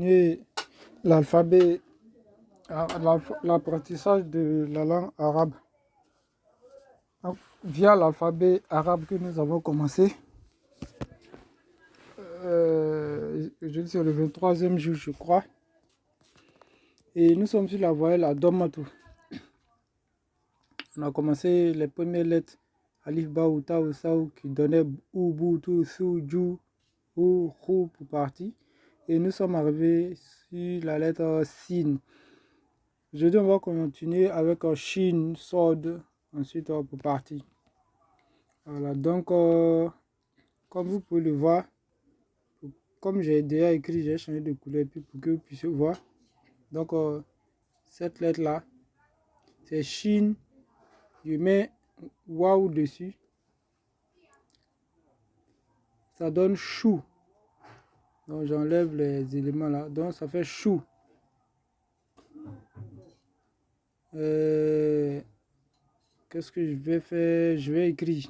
Et l'alphabet, l'apprentissage de la langue arabe. Via l'alphabet arabe que nous avons commencé, je dis sur le 23e jour, je crois. Et nous sommes sur la voyelle à Dommatou. On a commencé les premières lettres, Alif, Ba, Uta, Usaou, qui donnaient Ou, Bou, Tou, Sou, Djou, Ou, Rou pour partie. Et nous sommes arrivés sur la lettre Sin. Aujourd'hui, on va continuer avec Shin, Sod, ensuite pour partie. Voilà, donc, comme vous pouvez le voir, comme j'ai déjà écrit, j'ai changé de couleur pour que vous puissiez voir. Donc, cette lettre-là, c'est Shin. Je mets Waouh dessus. Ça donne Chou. Donc, j'enlève les éléments là. Donc, ça fait Chou. Qu'est-ce que je vais faire? Je vais écrire.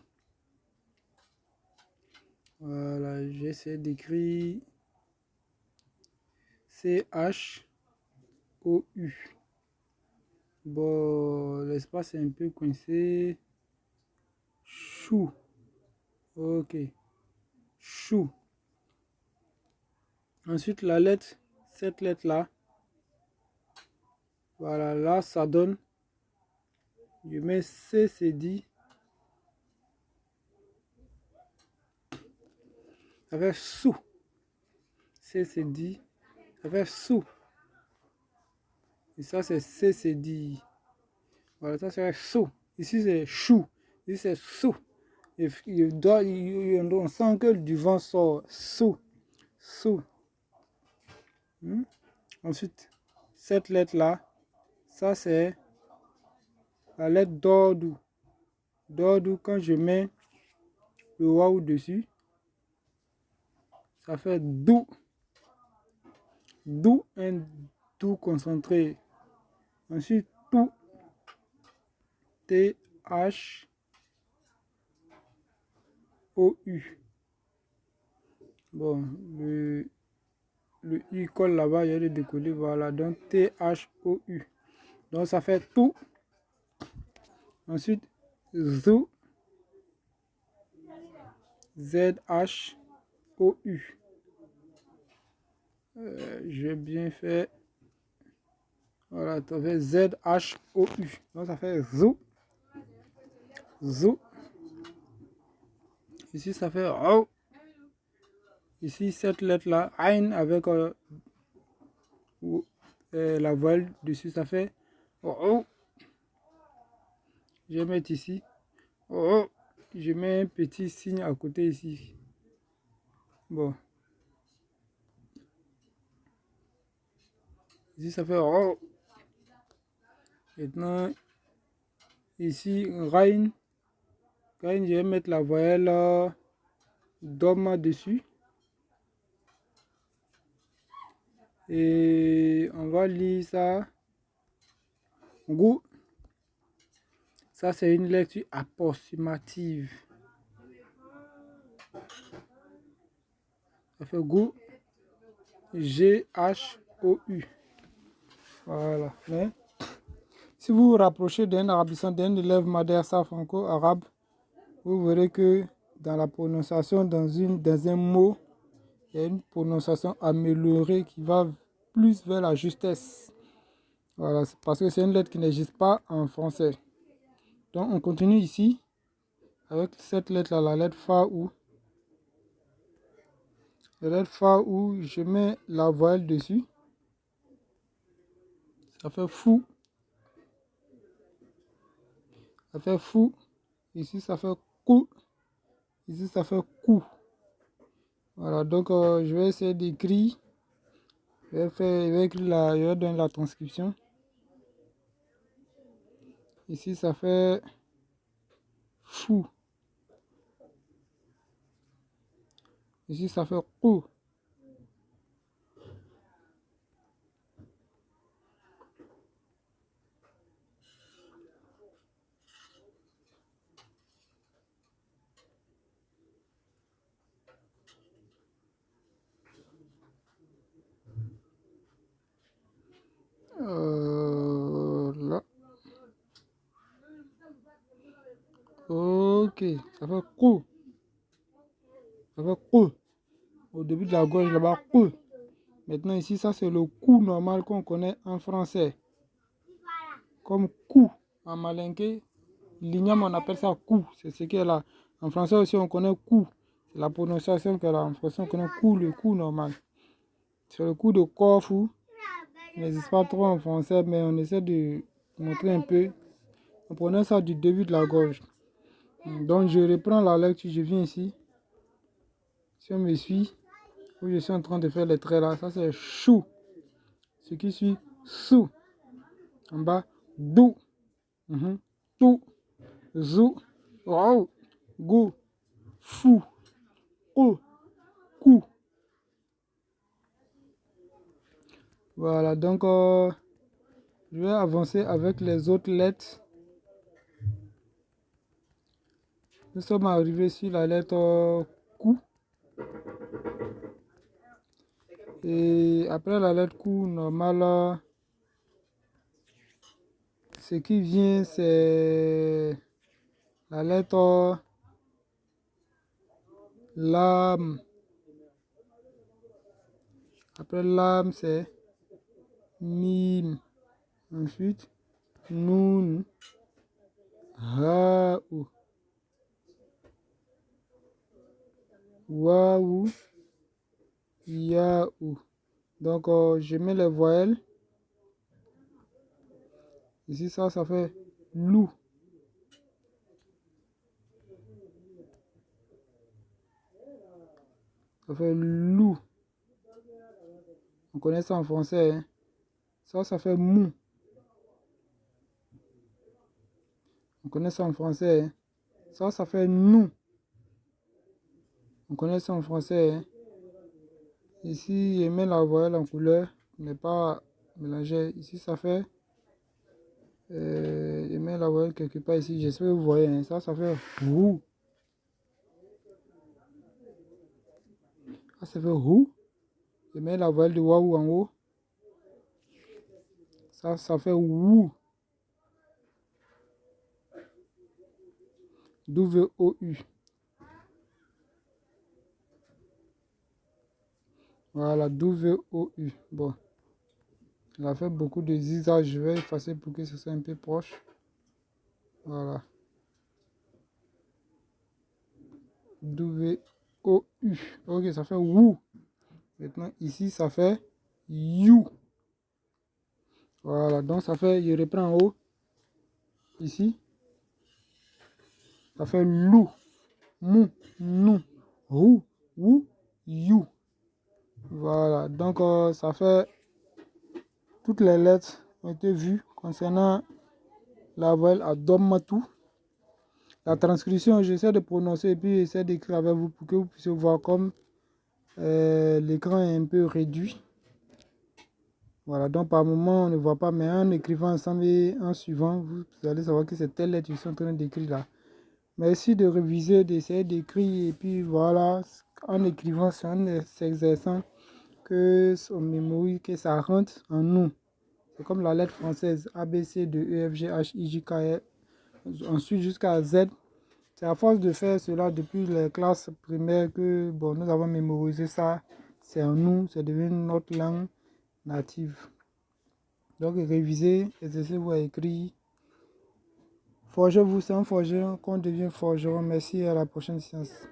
Voilà, je vais essayer d'écrire C-H-O-U. Bon, l'espace est un peu coincé. Chou. Ok. Chou. Ensuite, la lettre, cette lettre-là. Voilà, là, ça donne. Je mets C, c'est dit. Ça fait sou. C, c'est dit. Ça fait sou. Et ça, c'est C, c'est dit. Voilà, ça, c'est sou. Ici, c'est chou. Ici, c'est sou. On sent que du vent sort. Sou. Sou. Ensuite, cette lettre-là, ça, c'est la lettre d'Ordou. D'Ordou, quand je mets le waouh dessus, ça fait dou. Dou, un dou concentré. Ensuite, tout. T-H-O-U. Bon, le U colle là-bas, il y a le décollé. Voilà, donc T-H-O-U. Donc, ça fait tout. Ensuite, Zou. Z-H-O-U. Je vais bien faire. Voilà, ça fait Z-H-O-U. Donc ça fait Zou. Zou. Ici, ça fait Rou. Ici, cette lettre-là, Ain avec la voile dessus, ça fait Rou. Je vais mettre ici. Rou. Je mets un petit signe à côté ici. Bon. Ici, ça fait Rou. Maintenant, ici, Rain. Rain, je vais mettre la voyelle Doma dessus. Et on va lire ça. Gou. Ça, c'est une lecture approximative. Ça fait Gou. G-H-O-U. Voilà. Mais, si vous vous rapprochez d'un arabisant, d'un élève madrasa franco-arabe, vous verrez que dans la prononciation, dans un mot, il y a une prononciation améliorée qui va plus vers la justesse. Voilà, parce que c'est une lettre qui n'existe pas en français. Donc, on continue ici avec cette lettre-là, la lettre Fa ou. La lettre Fa ou, je mets la voile dessus. Ça fait fou. Ça fait fou. Ici, ça fait cou. Ici, ça fait cou. Voilà, donc je vais essayer d'écrire. Je vais écrire je vais donner la transcription. Ici, ça fait fou. Ici, ça fait cou. Ok, ça fait cou. Ça fait cou. Au début de la gorge là-bas, cou. Maintenant ici, ça c'est le cou normal qu'on connaît en français. Comme cou. En malinké, l'igname on appelle ça cou. C'est ce qui est là. En français aussi on connaît cou. C'est la prononciation que là. En français on connaît cou, le cou normal. C'est le cou de Corfou. Il n'existe pas trop en français, mais on essaie de montrer un peu. On prononce ça du début de la gorge. Donc je reprends la lecture, je viens ici. Si on me suit, où je suis en train de faire les traits là, ça c'est chou. Ce qui suit, sou. En bas, dou. Tout, zou, rou, go, fou, o, cou. Voilà, donc je vais avancer avec les autres lettres. Nous sommes arrivés sur la lettre Q. Et après la lettre Q, normal, ce qui vient, c'est la lettre Lam. Après Lam, c'est Mim. Ensuite, Nun, Ha-ou, Waouh, Yaou. Donc, je mets les voyelles. Ici, ça fait loup. Ça fait loup. On connaît ça en français. Hein? Ça fait mou. On connaît ça en français. Hein? Ça fait nous. On connaît ça en français. Hein? Ici, je mets la voyelle en couleur. Mais pas mélangée. Ici, ça fait... je mets la voyelle quelque part ici. J'espère que vous voyez. Hein? Ça fait roux. Ça fait roux. Je mets la voyelle de waouh en haut. Ça fait wou. W-O-U. Voilà, W-O-U. Bon. Il a fait beaucoup de zigzags. Je vais effacer pour que ce soit un peu proche. Voilà. W-O-U. Ok, ça fait wou. Maintenant, ici, ça fait you. Voilà, donc ça fait, je reprends en haut. Ici, ça fait lou, mou, nou, rou, wou, you. Voilà, donc ça fait toutes les lettres ont été vues concernant la voyelle à Dommatou. La transcription, j'essaie de prononcer et puis j'essaie d'écrire avec vous pour que vous puissiez voir comme l'écran est un peu réduit. Voilà, donc par moment on ne voit pas, mais en écrivant ensemble et en suivant, vous allez savoir que c'est telle lettre que je suis en train d'écrire là. Merci de réviser, d'essayer d'écrire et puis voilà, en écrivant, c'est en s'exerçant que on mémorise, que ça rentre en nous. C'est comme la lettre française A, B, C, D, E, F, G, H, I, J, K, L, ensuite jusqu'à Z. C'est à force de faire cela depuis les classes primaires que bon, nous avons mémorisé ça. C'est en nous, c'est devenu notre langue native. Donc révisez, exercez-vous à écrire. Forgez-vous, c'est en forgeant qu'on devient forgeron. Merci, à la prochaine séance.